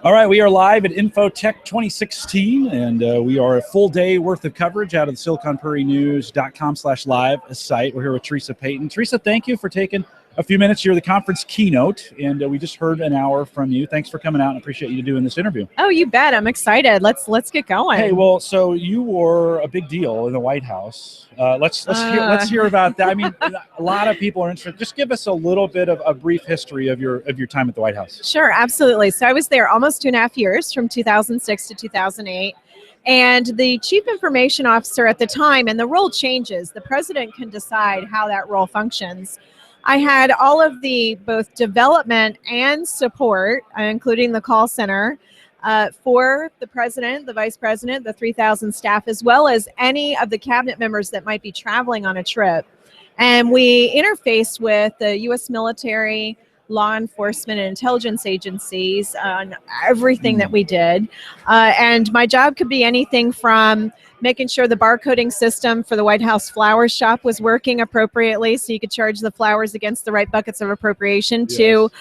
All right, we are live at Infotec 2016, and we are a full day worth of coverage out of the SiliconPrairieNews.com/live site. We're here with Theresa Payton. Theresa, thank you for taking a few minutes. You're the conference keynote, and we just heard an hour from you. Thanks for coming out, and appreciate you doing this interview. Oh, you bet. I'm excited. Let's get going. Hey, well, so you were a big deal in the White House. Let's hear about that. I mean, a lot of people are interested. Just give us a little bit of a brief history of your time at the White House. Sure, absolutely. So I was there almost 2.5 years, from 2006 to 2008. And the chief information officer at the time, and the role changes, the president can decide how that role functions. I had all of the both development and support, including the call center, for the president, the vice president, the 3,000 staff, as well as any of the cabinet members that might be traveling on a trip. And we interfaced with the U.S. military, law enforcement, and intelligence agencies on everything that we did. And my job could be anything from making sure the barcoding system for the White House flower shop was working appropriately so you could charge the flowers against the right buckets of appropriation, yes, to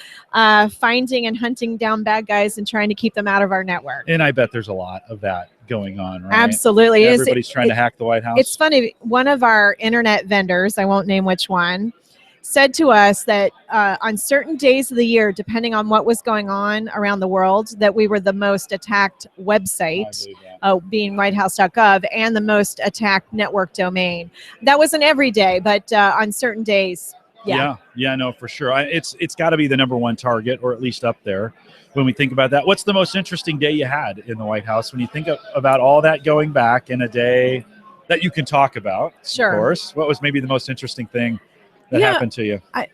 finding and hunting down bad guys and trying to keep them out of our network. And I bet there's a lot of that going on, right? Absolutely. Everybody's trying to hack the White House. It's funny. One of our internet vendors, I won't name which one, said to us that on certain days of the year, depending on what was going on around the world, that we were the most attacked website, being whitehouse.gov, and the most attacked network domain. That wasn't every day, but on certain days, yeah, no, for sure. It's got to be the number one target, or at least up there when we think about that. What's the most interesting day you had in the White House when you think about all that going back in a day that you can talk about? Sure. Of course. What was maybe the most interesting thing that happened to you? I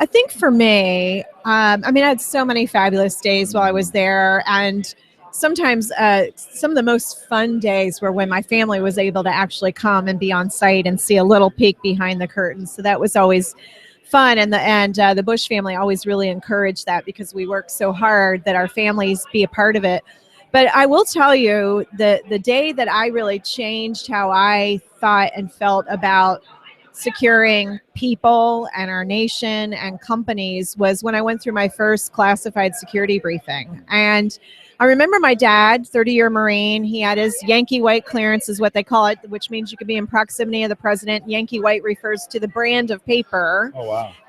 think for me, I had so many fabulous days while I was there, and sometimes some of the most fun days were when my family was able to actually come and be on site and see a little peek behind the curtain. So that was always fun, and the Bush family always really encouraged that, because we worked so hard that our families be a part of it. But I will tell you, the day that I really changed how I thought and felt about securing people and our nation and companies was when I went through my first classified security briefing. And I remember my dad, 30-year Marine, he had his Yankee White clearance, is what they call it, which means you could be in proximity of the president. Yankee White refers to the brand of paper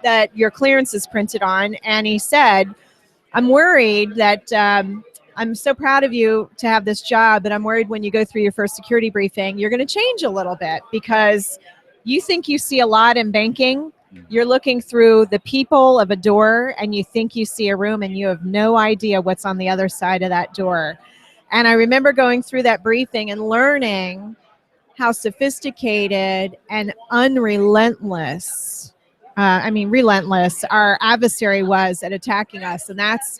that your clearance is printed on. And he said, I'm worried that I'm so proud of you to have this job, but I'm worried when you go through your first security briefing, you're going to change a little bit, because you think you see a lot in banking. You're looking through the people of a door, and you think you see a room, and you have no idea what's on the other side of that door. And I remember going through that briefing and learning how sophisticated and relentless our adversary was at attacking us. And that's,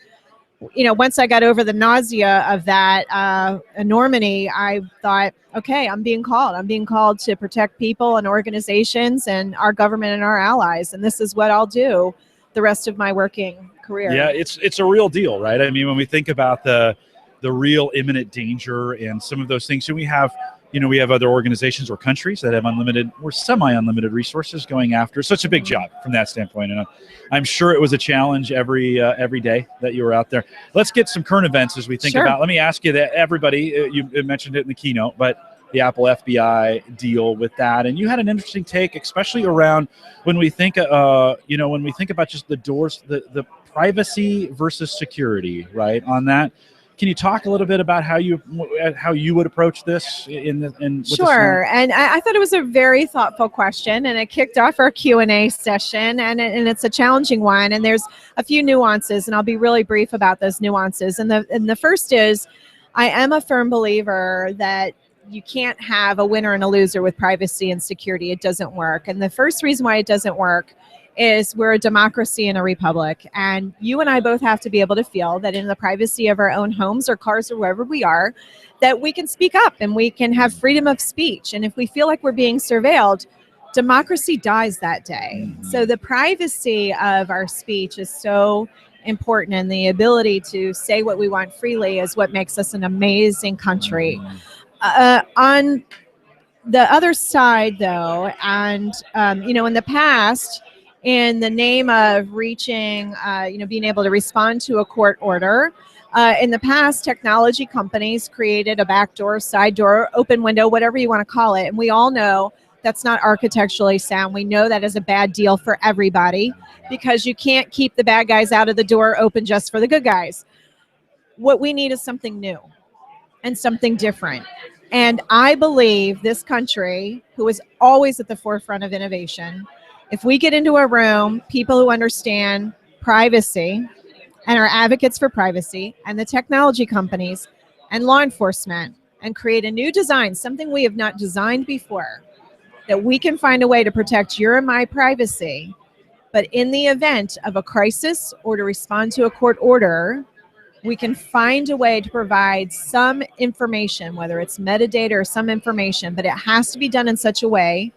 once I got over the nausea of that enormity, I thought, okay, I'm being called. I'm being called to protect people and organizations and our government and our allies. And this is what I'll do the rest of my working career. Yeah, it's a real deal, right? I mean, when we think about the real imminent danger and some of those things, so we have other organizations or countries that have unlimited or semi-unlimited resources going after. So it's a big job from that standpoint. And I'm sure it was a challenge every day that you were out there. Let's get some current events as we think about. Let me ask you that everybody, you mentioned it in the keynote, but the Apple FBI deal with that. And you had an interesting take, especially around when we think, when we think about just the doors, the privacy versus security, right, on that. Can you talk a little bit about how you would approach this Sure. And I thought it was a very thoughtful question, and it kicked off our Q&A session, and it's a challenging one, and there's a few nuances, and I'll be really brief about those nuances. And the first is, I am a firm believer that you can't have a winner and a loser with privacy and security. It doesn't work. And the first reason why it doesn't work is we're a democracy and a republic, and you and I both have to be able to feel that in the privacy of our own homes or cars or wherever we are, that we can speak up and we can have freedom of speech. And if we feel like we're being surveilled, democracy dies that day. So the privacy of our speech is so important, and the ability to say what we want freely is what makes us an amazing country. On the other side, though, and in the past, in the name of reaching, being able to respond to a court order, In the past, technology companies created a back door, side door, open window, whatever you want to call it. And we all know that's not architecturally sound. We know that is a bad deal for everybody because you can't keep the bad guys out of the door open just for the good guys. What we need is something new and something different. And I believe this country, who is always at the forefront of innovation, if we get into a room, people who understand privacy and are advocates for privacy, and the technology companies and law enforcement, and create a new design, something we have not designed before, that we can find a way to protect your and my privacy, but in the event of a crisis or to respond to a court order, we can find a way to provide some information, whether it's metadata or some information, but it has to be done in such a way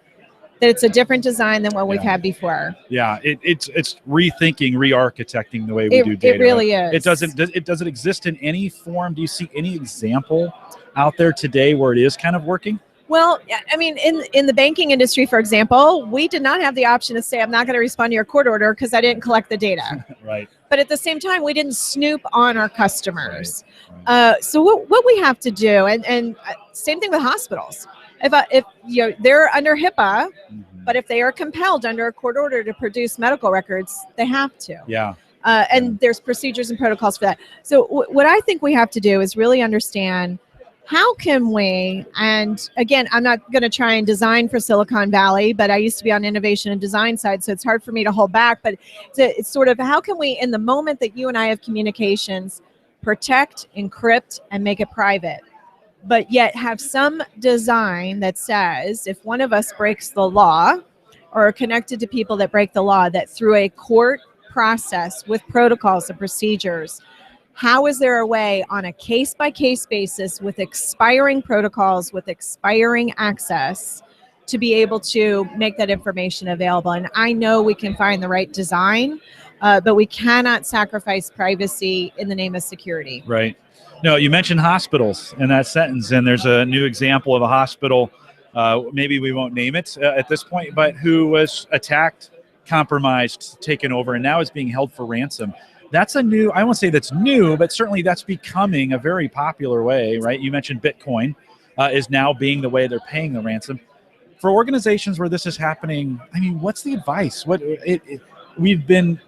that it's a different design than what we've had before. Yeah, it's rethinking, re-architecting the way we do data. It really is. It doesn't exist in any form. Do you see any example out there today where it is kind of working? Well, I mean, in the banking industry, for example, we did not have the option to say, I'm not going to respond to your court order because I didn't collect the data. Right. But at the same time, we didn't snoop on our customers. Right. So what we have to do, and same thing with hospitals. If they're under HIPAA, but if they are compelled under a court order to produce medical records, they have to. Yeah. And there's procedures and protocols for that. So what I think we have to do is really understand how can we, and again, I'm not going to try and design for Silicon Valley, but I used to be on innovation and design side, so it's hard for me to hold back, but it's sort of how can we, in the moment that you and I have communications, protect, encrypt, and make it private, but yet have some design that says if one of us breaks the law or are connected to people that break the law, that through a court process with protocols and procedures, how is there a way on a case-by-case basis with expiring protocols, with expiring access, to be able to make that information available? And I know we can find the right design, but we cannot sacrifice privacy in the name of security. Right. No, you mentioned hospitals in that sentence, and there's a new example of a hospital, maybe we won't name it at this point, but who was attacked, compromised, taken over, and now is being held for ransom. That's a new, I won't say that's new, but certainly that's becoming a very popular way, right? You mentioned Bitcoin is now being the way they're paying the ransom. For organizations where this is happening, I mean, what's the advice? We've been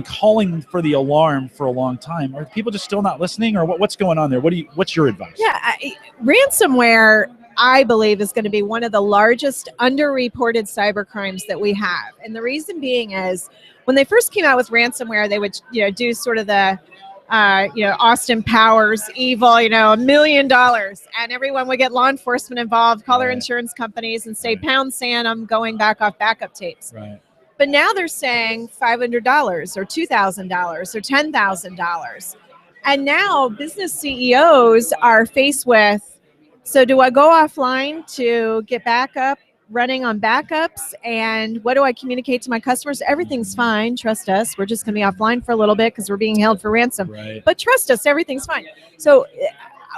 calling for the alarm for a long time. Are people just still not listening, or what's going on there? What's your advice? Yeah, ransomware, I believe, is going to be one of the largest underreported cyber crimes that we have. And the reason being is when they first came out with ransomware, they would do sort of the Austin Powers evil, $1 million, and everyone would get law enforcement involved, call their insurance companies and say, pound sand, I'm going back off backup tapes. Right. But now they're saying $500 or $2,000 or $10,000. And now business CEOs are faced with, so do I go offline to get backup, running on backups, and what do I communicate to my customers? Everything's fine. Trust us. We're just going to be offline for a little bit because we're being held for ransom. Right. But trust us, everything's fine. So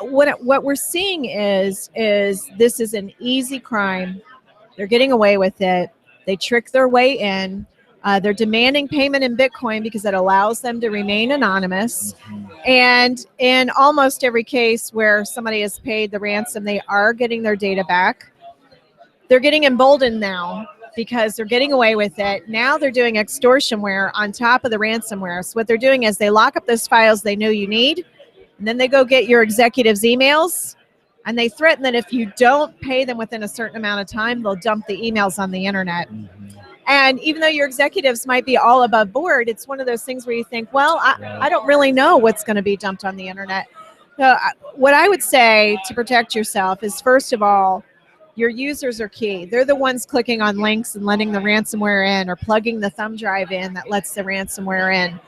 what we're seeing is this is an easy crime. They're getting away with it. They trick their way in. They're demanding payment in Bitcoin because it allows them to remain anonymous. And in almost every case where somebody has paid the ransom, they are getting their data back. They're getting emboldened now because they're getting away with it. Now they're doing extortionware on top of the ransomware. So what they're doing is they lock up those files they know you need, and then they go get your executives' emails, and they threaten that if you don't pay them within a certain amount of time, they'll dump the emails on the internet. And even though your executives might be all above board, it's one of those things where you think, well, I don't really know what's going to be dumped on the internet. So what I would say to protect yourself is, first of all, your users are key. They're the ones clicking on links and letting the ransomware in, or plugging the thumb drive in that lets the ransomware in.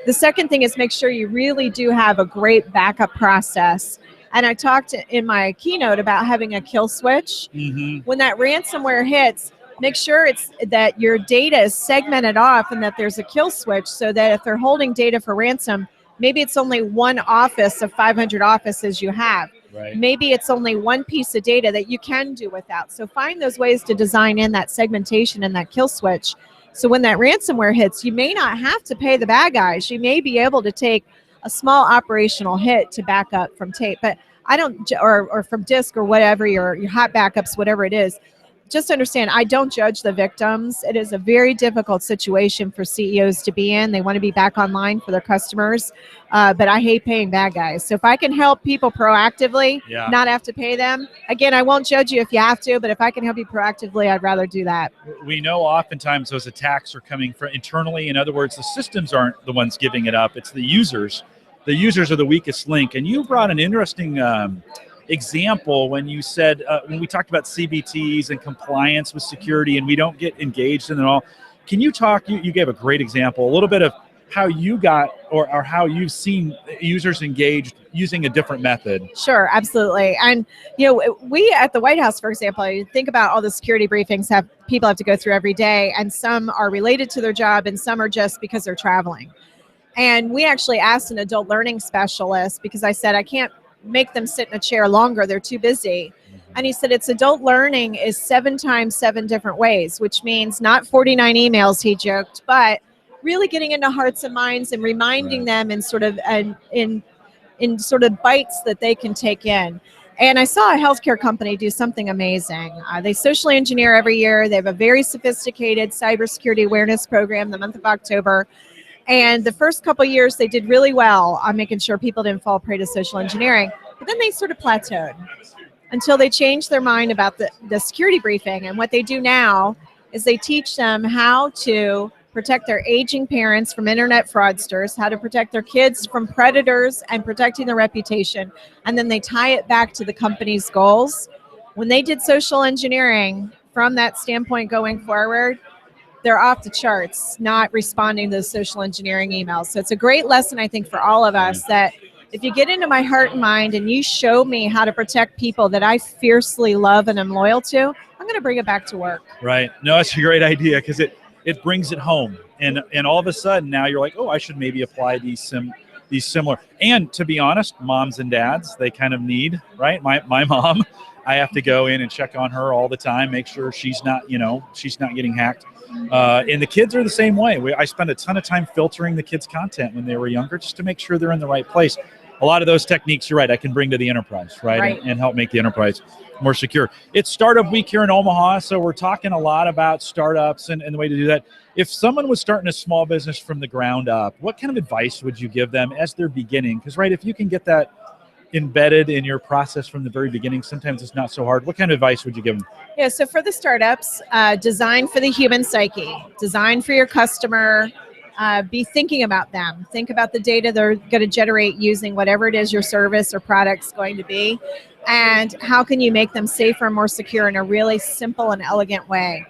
The second thing is make sure you really do have a great backup process. And I talked in my keynote about having a kill switch. When that ransomware hits, make sure that your data is segmented off and that there's a kill switch, so that if they're holding data for ransom, maybe it's only one office of 500 offices you have. Right. Maybe it's only one piece of data that you can do without. So find those ways to design in that segmentation and that kill switch. So when that ransomware hits, you may not have to pay the bad guys. You may be able to take a small operational hit to back up from tape. But I don't, or from disk or whatever, your hot backups, whatever it is. Just understand, I don't judge the victims. It is a very difficult situation for CEOs to be in. They want to be back online for their customers, but I hate paying bad guys. So if I can help people proactively, not have to pay them, again, I won't judge you if you have to, but if I can help you proactively, I'd rather do that. We know oftentimes those attacks are coming from internally. In other words, the systems aren't the ones giving it up. It's the users. The users are the weakest link. And you brought an interesting example when you said, when we talked about CBTs and compliance with security, and we don't get engaged in it all. Can you talk, you gave a great example, a little bit of how you got or how you've seen users engaged using a different method? Sure, absolutely. And we at the White House, for example, you think about all the security briefings people have to go through every day, and some are related to their job and some are just because they're traveling. And we actually asked an adult learning specialist, because I said, I can't make them sit in a chair longer, they're too busy. And he said, it's adult learning is 7 times 7 different ways, which means not 49 emails, he joked, but really getting into hearts and minds and reminding them in sort of in sort of bites that they can take in. And I saw a healthcare company do something amazing. They socially engineer every year. They have a very sophisticated cybersecurity awareness program the month of October. And the first couple of years, they did really well on making sure people didn't fall prey to social engineering. But then they sort of plateaued until they changed their mind about the security briefing. And what they do now is they teach them how to protect their aging parents from internet fraudsters, how to protect their kids from predators and protecting their reputation. And then they tie it back to the company's goals. When they did social engineering from that standpoint going forward, they're off the charts, not responding to the social engineering emails. So it's a great lesson, I think, for all of us, that if you get into my heart and mind and you show me how to protect people that I fiercely love and am loyal to, I'm going to bring it back to work. Right. No, that's a great idea, because it brings it home. And all of a sudden now you're like, oh, I should maybe apply these similar. And to be honest, moms and dads, they kind of need, right? My mom, I have to go in and check on her all the time, make sure she's not getting hacked. And the kids are the same way. I spend a ton of time filtering the kids' content when they were younger, just to make sure they're in the right place. A lot of those techniques, you're right, I can bring to the enterprise, right? And help make the enterprise more secure. It's Startup Week here in Omaha, so we're talking a lot about startups and the way to do that. If someone was starting a small business from the ground up, what kind of advice would you give them as they're beginning? Because, right, if you can get that embedded in your process from the very beginning, sometimes it's not so hard. What kind of advice would you give them? Yeah, so for the startups, design for the human psyche, design for your customer, be thinking about them. Think about the data they're going to generate using whatever it is your service or product's going to be, and how can you make them safer and more secure in a really simple and elegant way.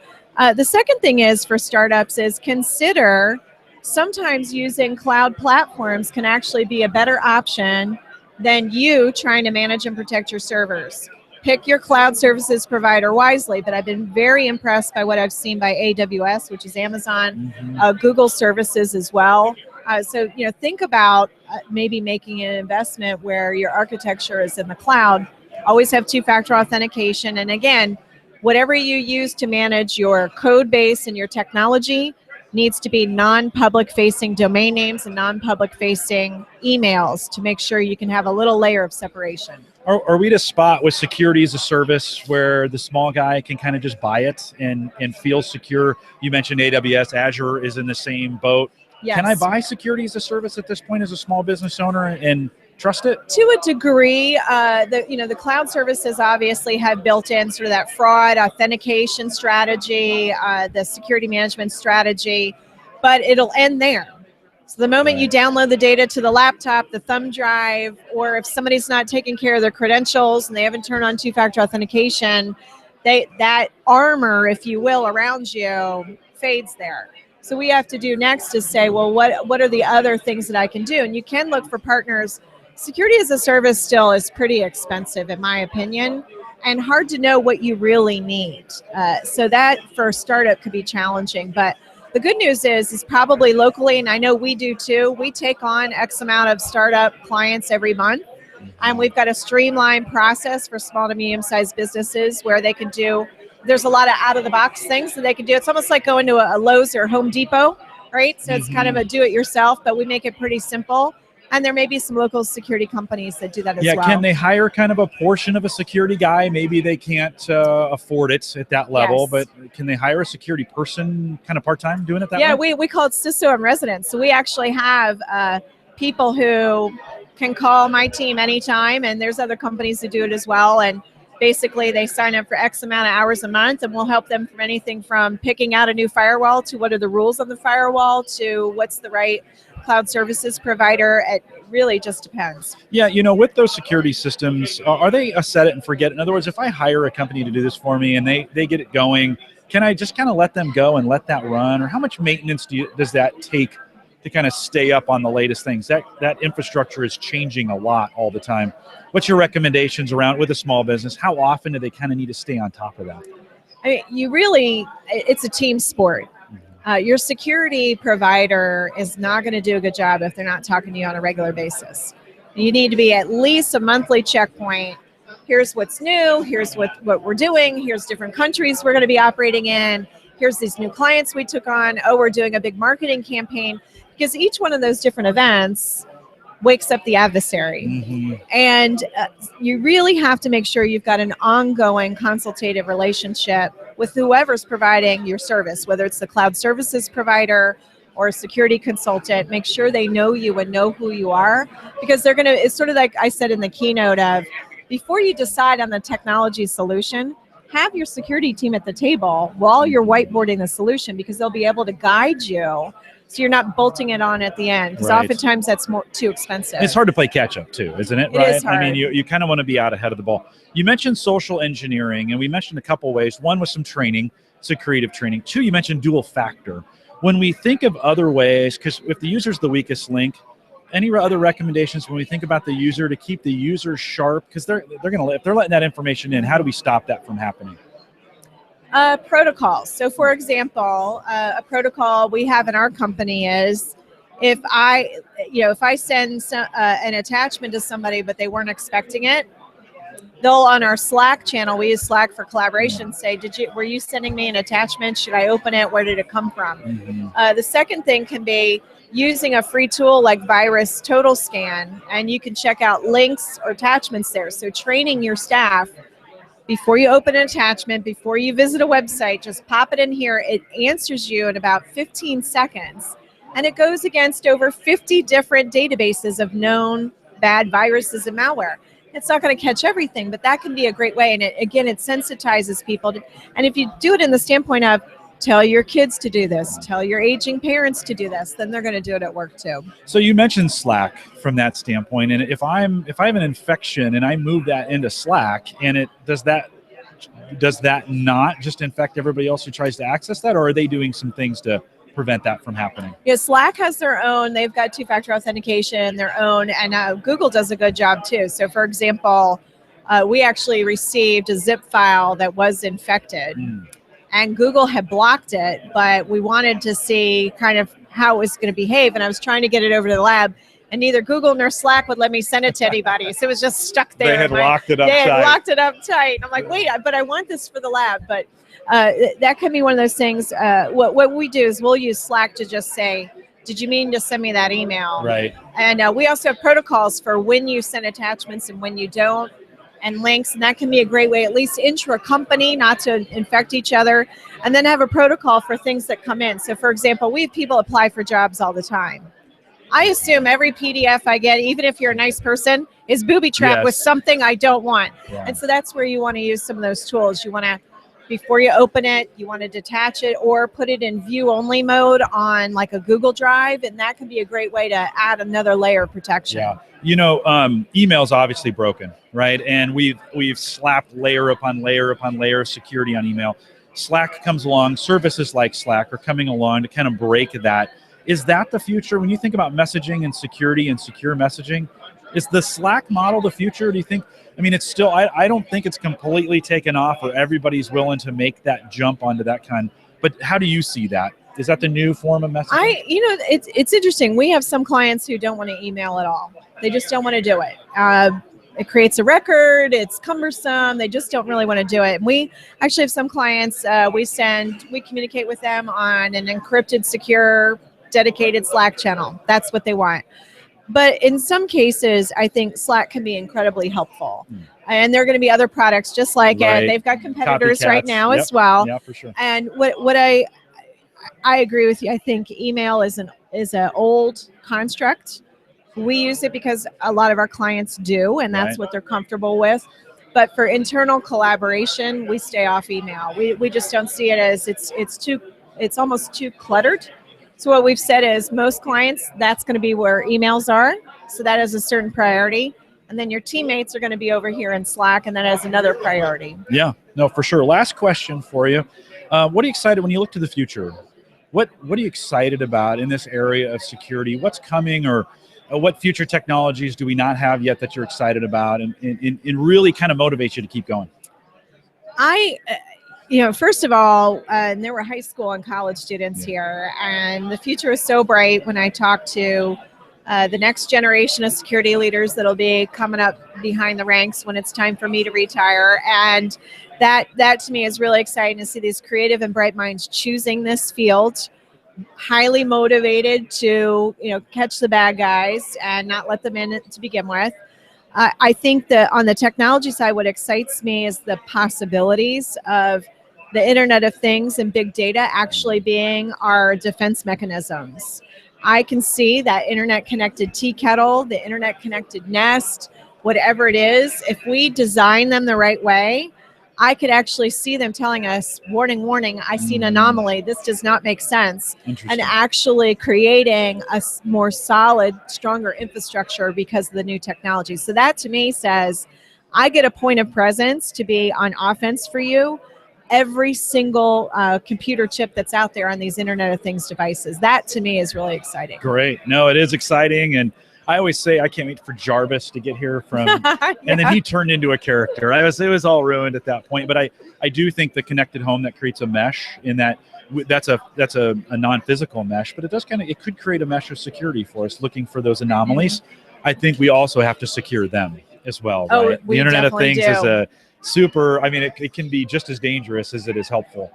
The second thing is for startups is consider sometimes using cloud platforms can actually be a better option than you trying to manage and protect your servers. Pick your cloud services provider wisely, but I've been very impressed by what I've seen by AWS, which is Amazon, Google services as well. So think about maybe making an investment where your architecture is in the cloud. Always have 2-factor authentication. And again, whatever you use to manage your code base and your technology needs to be non-public facing domain names and non-public facing emails to make sure you can have a little layer of separation. Are we at a spot with security as a service where the small guy can kind of just buy it and feel secure? You mentioned AWS, Azure is in the same boat. Yes. Can I buy security as a service at this point as a small business owner and trust it? To a degree, the cloud services obviously have built in sort of that fraud authentication strategy, the security management strategy, but it'll end there. So the moment you download the data to the laptop, the thumb drive, or if somebody's not taking care of their credentials and they haven't turned on 2-factor authentication, that armor, if you will, around you fades there. So we have to do next is say, well, what are the other things that I can do? And you can look for partners. Security as a service still is pretty expensive, in my opinion, and hard to know what you really need. So that for a startup could be challenging. But the good news is probably locally, and I know we do too, we take on X amount of startup clients every month. And we've got a streamlined process for small to medium-sized businesses where they can do, there's a lot of out-of-the-box things that they can do. It's almost like going to a Lowe's or Home Depot, right? So it's kind of a do-it-yourself, but we make it pretty simple. And there may be some local security companies that do that as Yeah, well. can they hire kind of a portion of a security guy? Maybe they can't afford it at that level, Yes. but can they hire a security person kind of part-time doing it that Yeah, way? we call it CISO in residence. So we actually have people who can call my team anytime, and there's other companies who do it as well. And basically, they sign up for X amount of hours a month, and we'll help them from anything from picking out a new firewall to what are the rules on the firewall to what's the right cloud services provider. It really just depends. Yeah, you know, with those security systems, are they a set it and forget it? In other words, if I hire a company to do this for me and they get it going, can I just kind of let them go and let that run? Or how much maintenance does that take to kind of stay up on the latest things? That infrastructure is changing a lot all the time. What's your recommendations around with a small business? How often do they kind of need to stay on top of that? I mean, it's a team sport. Your security provider is not going to do a good job if they're not talking to you on a regular basis. You need to be at least a monthly checkpoint. Here's what's new. Here's what we're doing. Here's different countries we're going to be operating in. Here's these new clients we took on. Oh, we're doing a big marketing campaign. Because each one of those different events wakes up the adversary. Mm-hmm. And you really have to make sure you've got an ongoing consultative relationship with whoever's providing your service, whether it's the cloud services provider or a security consultant. Make sure they know you and know who you are, because they're going to, it's sort of like I said in the keynote of, before you decide on the technology solution, have your security team at the table while you're whiteboarding the solution, because they'll be able to guide you so you're not bolting it on at the end, because Right. oftentimes that's too expensive. It's hard to play catch up too, isn't it? It Right? is hard. I mean, you kind of want to be out ahead of the ball. You mentioned social engineering, and we mentioned a couple ways. One was some training, some creative training. Two, you mentioned dual factor. When we think of other ways, because if the user's the weakest link, any other recommendations when we think about the user to keep the user sharp? Because they're going to, if they're letting that information in, how do we stop that from happening? Protocols. So, for example, a protocol we have in our company is if I send an attachment to somebody but they weren't expecting it, they'll on our Slack channel, we use Slack for collaboration, say, were you sending me an attachment? Should I open it? Where did it come from? Mm-hmm. The second thing can be using a free tool like Virus Total Scan, and you can check out links or attachments there. So training your staff, before you open an attachment, before you visit a website, just pop it in here. It answers you in about 15 seconds. And it goes against over 50 different databases of known bad viruses and malware. It's not going to catch everything, but that can be a great way. And it sensitizes people. And if you do it in the standpoint of, tell your kids to do this, tell your aging parents to do this, then they're going to do it at work too. So you mentioned Slack from that standpoint, and if I have an infection and I move that into Slack, and it does that not just infect everybody else who tries to access that, or are they doing some things to prevent that from happening? Yeah, Slack has their own. They've got two-factor authentication, their own, and Google does a good job too. So, for example, we actually received a zip file that was infected. And Google had blocked it, but we wanted to see kind of how it was going to behave. And I was trying to get it over to the lab, and neither Google nor Slack would let me send it to anybody. So it was just stuck there. They had locked it up tight. They had tight. locked it up tight. And I'm like, wait, but I want this for the lab. But that can be one of those things. What we do is we'll use Slack to just say, did you mean to send me that email? Right. And we also have protocols for when you send attachments and when you don't, and links, and that can be a great way, at least intra-company, not to infect each other, and then have a protocol for things that come in. So, for example, we have people apply for jobs all the time. I assume every PDF I get, even if you're a nice person, is booby-trapped with something I don't want. Yeah. And so that's where you want to use some of those tools. You want to, before you open it, you want to detach it or put it in view-only mode on like a Google Drive, and that can be a great way to add another layer of protection. Yeah. You know, email's obviously broken, right? And we've slapped layer upon layer upon layer of security on email. Slack comes along, services like Slack are coming along to kind of break that. Is that the future? When you think about messaging and security and secure messaging, is the Slack model the future? Do you think, I mean, it's still, I don't think it's completely taken off or everybody's willing to make that jump onto that kind, but how do you see that? Is that the new form of messaging? It's interesting. We have some clients who don't want to email at all. They just don't want to do it. It creates a record. It's cumbersome. They just don't really want to do it. And we actually have some clients, we communicate with them on an encrypted, secure, dedicated Slack channel. That's what they want. But in some cases, I think Slack can be incredibly helpful. And there are going to be other products just like it. They've got competitors right now as well. Yeah, for sure. And what I agree with you. I think email is an old construct. We use it because a lot of our clients do, and that's what they're comfortable with. But for internal collaboration, we stay off email. We just don't see it as it's almost too cluttered. So what we've said is most clients, that's going to be where emails are. So that is a certain priority. And then your teammates are going to be over here in Slack, and that has another priority. Yeah, no, for sure. Last question for you. What are you excited when you look to the future? What are you excited about in this area of security? What's coming, or what future technologies do we not have yet that you're excited about and really kind of motivates you to keep going? First of all, and there were high school and college students here, and the future is so bright when I talk to the next generation of security leaders that'll be coming up behind the ranks when it's time for me to retire. And that to me is really exciting to see these creative and bright minds choosing this field, highly motivated to catch the bad guys and not let them in to begin with. I think that on the technology side, what excites me is the possibilities of the Internet of Things and big data actually being our defense mechanisms. I can see that internet-connected tea kettle, the internet-connected Nest, whatever it is, if we design them the right way, I could actually see them telling us, warning, warning, I see an anomaly. This does not make sense. And actually creating a more solid, stronger infrastructure because of the new technology. So that to me says, I get a point of presence to be on offense for you. Every single computer chip that's out there on these Internet of Things devices. That to me is really exciting. Great. No, it is exciting. And I always say I can't wait for Jarvis to get here from, and then he turned into a character. It was all ruined at that point. But I do think the connected home that creates a mesh in that's a non-physical mesh, but it could create a mesh of security for us, looking for those anomalies. I think we also have to secure them as well. Oh, right? The Internet of Things is a super, it can be just as dangerous as it is helpful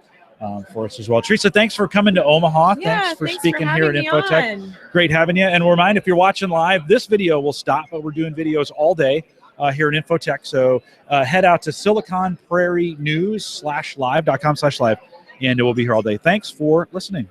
for us as well. Theresa, thanks for coming to Omaha. Thanks for speaking here at Infotec. Great having you. And remind, if you're watching live, this video will stop, but we're doing videos all day here at Infotec. So head out to siliconprairienews.com/live, and we'll be here all day. Thanks for listening.